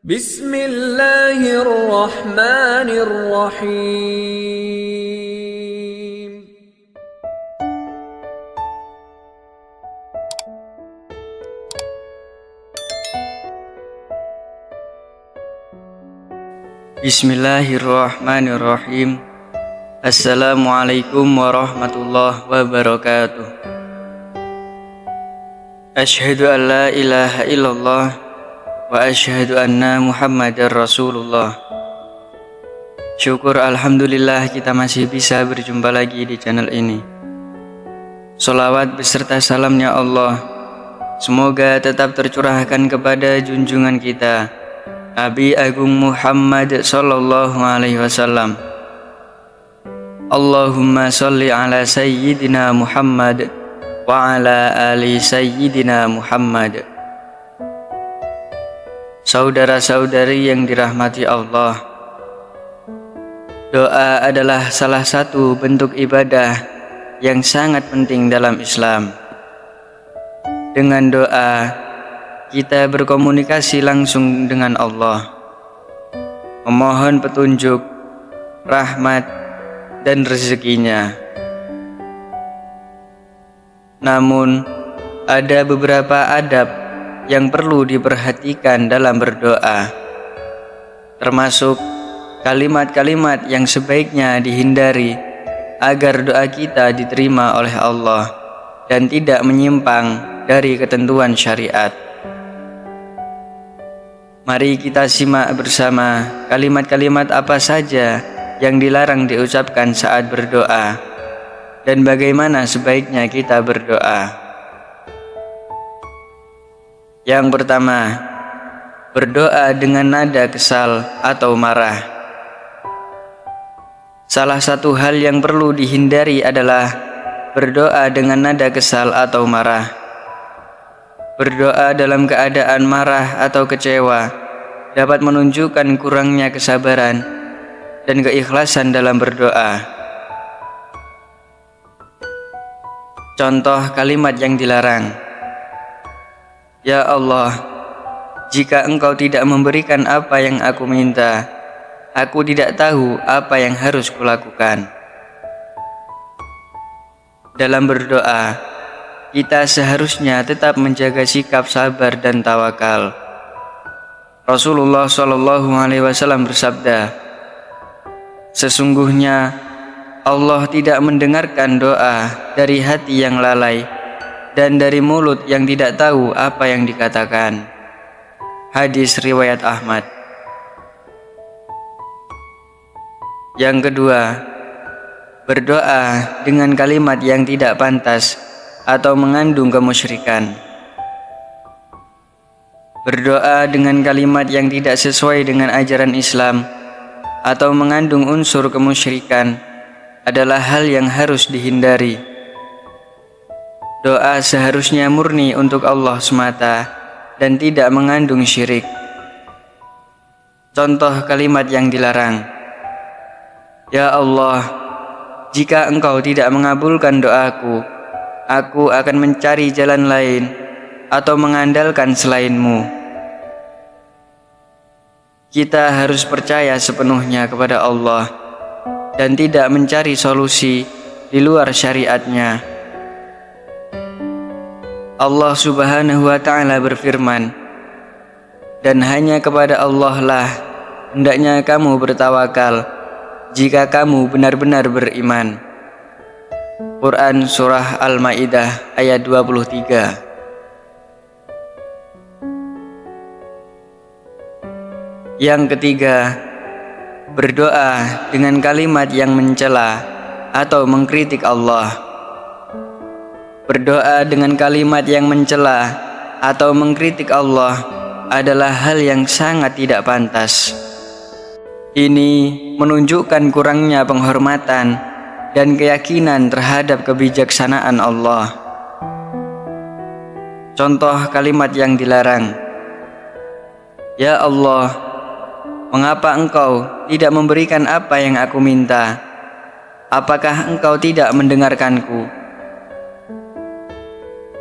Bismillahirrahmanirrahim. Bismillahirrahmanirrahim. Assalamualaikum warahmatullahi wabarakatuh. Asyhadu an la ilaha illallah wa asyhadu anna Muhammadar Rasulullah. Syukur alhamdulillah kita masih bisa berjumpa lagi di channel ini. Sholawat beserta salamnya Allah semoga tetap tercurahkan kepada junjungan kita Nabi Agung Muhammad sallallahu alaihi wasallam. Allahumma sholli ala sayyidina Muhammad wa ala ali sayyidina Muhammad. Saudara-saudari yang dirahmati Allah, doa adalah salah satu bentuk ibadah yang sangat penting dalam Islam. Dengan doa kita berkomunikasi langsung dengan Allah, memohon petunjuk, rahmat, dan rezekinya. Namun, ada beberapa adab yang perlu diperhatikan dalam berdoa, termasuk kalimat-kalimat yang sebaiknya dihindari agar doa kita diterima oleh Allah dan tidak menyimpang dari ketentuan syariat. Mari kita simak bersama kalimat-kalimat apa saja yang dilarang diucapkan saat berdoa dan bagaimana sebaiknya kita berdoa. Yang pertama, berdoa dengan nada kesal atau marah. Salah satu hal yang perlu dihindari adalah berdoa dengan nada kesal atau marah. Berdoa dalam keadaan marah atau kecewa dapat menunjukkan kurangnya kesabaran dan keikhlasan dalam berdoa. Contoh kalimat yang dilarang: Ya Allah, jika Engkau tidak memberikan apa yang aku minta, aku tidak tahu apa yang harus kulakukan. Dalam berdoa, kita seharusnya tetap menjaga sikap sabar dan tawakal. Rasulullah SAW bersabda, sesungguhnya Allah tidak mendengarkan doa dari hati yang lalai dan dari mulut yang tidak tahu apa yang dikatakan. Hadis riwayat Ahmad. Yang kedua, berdoa dengan kalimat yang tidak pantas atau mengandung kemusyrikan. Berdoa dengan kalimat yang tidak sesuai dengan ajaran Islam atau mengandung unsur kemusyrikan adalah hal yang harus dihindari. Doa seharusnya murni untuk Allah semata dan tidak mengandung syirik. Contoh kalimat yang dilarang: Ya Allah, jika Engkau tidak mengabulkan doaku, aku akan mencari jalan lain atau mengandalkan selain-Mu. Kita harus percaya sepenuhnya kepada Allah dan tidak mencari solusi di luar syariatnya. Allah Subhanahu wa Ta'ala berfirman, dan hanya kepada Allah lah hendaknya kamu bertawakal jika kamu benar-benar beriman. Quran Surah Al-Ma'idah ayat 23. Yang ketiga, berdoa dengan kalimat yang mencela atau mengkritik Allah. Berdoa dengan kalimat yang mencela atau mengkritik Allah adalah hal yang sangat tidak pantas. Ini menunjukkan kurangnya penghormatan dan keyakinan terhadap kebijaksanaan Allah. Contoh kalimat yang dilarang: Ya Allah, mengapa Engkau tidak memberikan apa yang aku minta? Apakah Engkau tidak mendengarkanku?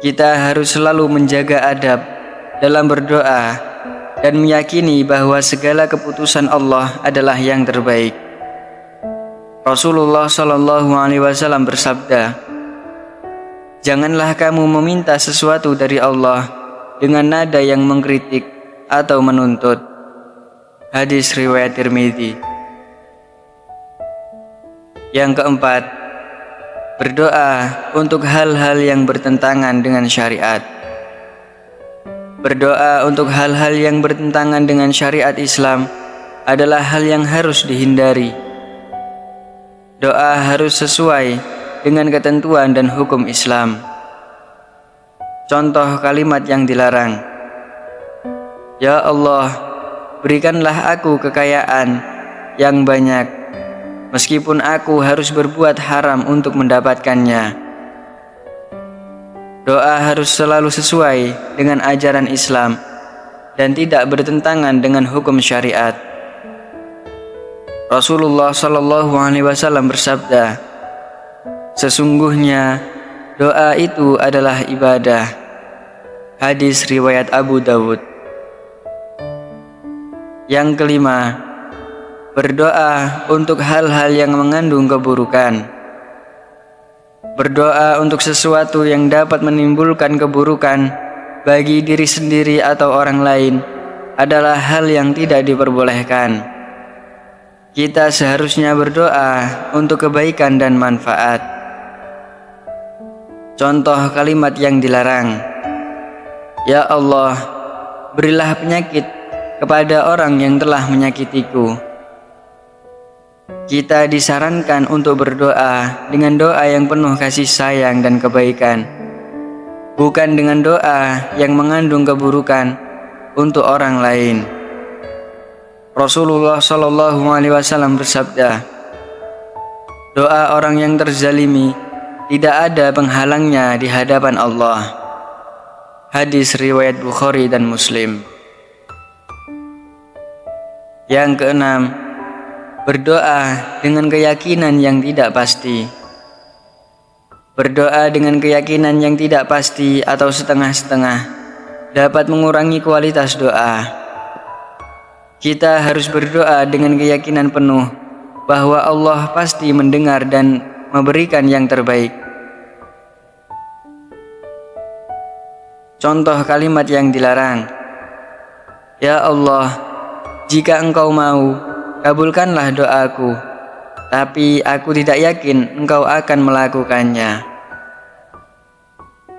Kita harus selalu menjaga adab dalam berdoa dan meyakini bahwa segala keputusan Allah adalah yang terbaik. Rasulullah Shallallahu Alaihi Wasallam bersabda, "Janganlah kamu meminta sesuatu dari Allah dengan nada yang mengkritik atau menuntut." Hadis riwayat Tirmidzi. Yang keempat, berdoa untuk hal-hal yang bertentangan dengan syariat. Berdoa untuk hal-hal yang bertentangan dengan syariat Islam adalah hal yang harus dihindari. Doa harus sesuai dengan ketentuan dan hukum Islam. Contoh kalimat yang dilarang: "Ya Allah, berikanlah aku kekayaan yang banyak, meskipun aku harus berbuat haram untuk mendapatkannya." Doa harus selalu sesuai dengan ajaran Islam dan tidak bertentangan dengan hukum syariat. Rasulullah Shallallahu Alaihi Wasallam bersabda, "Sesungguhnya doa itu adalah ibadah." Hadis riwayat Abu Dawud. Yang kelima, berdoa untuk hal-hal yang mengandung keburukan. Berdoa untuk sesuatu yang dapat menimbulkan keburukan bagi diri sendiri atau orang lain adalah hal yang tidak diperbolehkan. Kita seharusnya berdoa untuk kebaikan dan manfaat. Contoh kalimat yang dilarang: "Ya Allah, berilah penyakit kepada orang yang telah menyakitiku." Kita disarankan untuk berdoa dengan doa yang penuh kasih sayang dan kebaikan, bukan dengan doa yang mengandung keburukan untuk orang lain. Rasulullah Shallallahu Alaihi Wasallam bersabda, "Doa orang yang terzalimi tidak ada penghalangnya di hadapan Allah." Hadis riwayat Bukhari dan Muslim. Yang keenam, berdoa dengan keyakinan yang tidak pasti. Berdoa dengan keyakinan yang tidak pasti atau setengah-setengah dapat mengurangi kualitas doa. Kita harus berdoa dengan keyakinan penuh bahwa Allah pasti mendengar dan memberikan yang terbaik. Contoh kalimat yang dilarang: "Ya Allah, jika Engkau mau, kabulkanlah doaku, tapi aku tidak yakin Engkau akan melakukannya."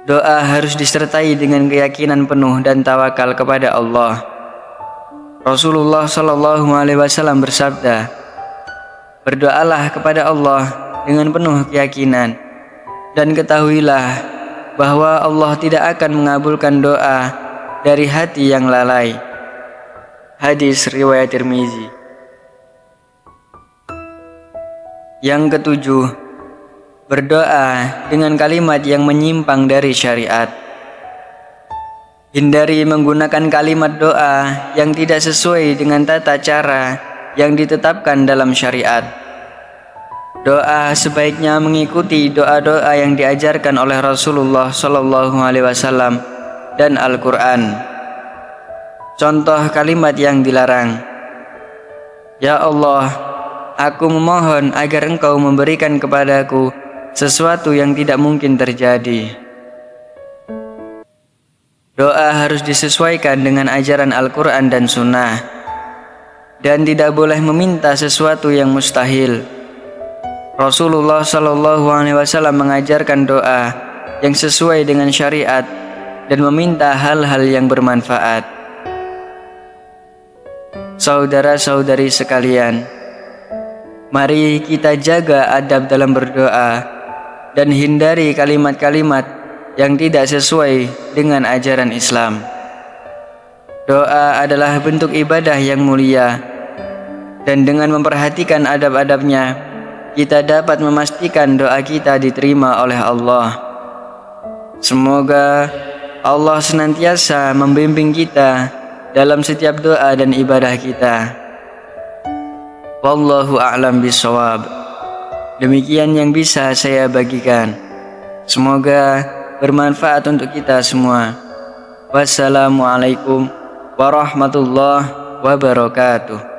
Doa harus disertai dengan keyakinan penuh dan tawakal kepada Allah. Rasulullah Shallallahu Alaihi Wasallam bersabda, "Berdoalah kepada Allah dengan penuh keyakinan, dan ketahuilah bahwa Allah tidak akan mengabulkan doa dari hati yang lalai." Hadis riwayat Tirmidzi. Yang ketujuh, berdoa dengan kalimat yang menyimpang dari syariat. Hindari menggunakan kalimat doa yang tidak sesuai dengan tata cara yang ditetapkan dalam syariat. Doa sebaiknya mengikuti doa-doa yang diajarkan oleh Rasulullah Shallallahu Alaihi Wasallam dan Al-Quran. Contoh kalimat yang dilarang: "Ya Allah, aku memohon agar Engkau memberikan kepadaku sesuatu yang tidak mungkin terjadi." Doa harus disesuaikan dengan ajaran Al-Quran dan Sunnah, dan tidak boleh meminta sesuatu yang mustahil. Rasulullah Shallallahu Alaihi Wasallam mengajarkan doa yang sesuai dengan syariat dan meminta hal-hal yang bermanfaat. Saudara-saudari sekalian, mari kita jaga adab dalam berdoa dan hindari kalimat-kalimat yang tidak sesuai dengan ajaran Islam. Doa adalah bentuk ibadah yang mulia, dan dengan memperhatikan adab-adabnya, kita dapat memastikan doa kita diterima oleh Allah. Semoga Allah senantiasa membimbing kita dalam setiap doa dan ibadah kita. Wallahu a'lam bishawab. Demikian yang bisa saya bagikan. Semoga bermanfaat untuk kita semua. Wassalamualaikum warahmatullahi wabarakatuh.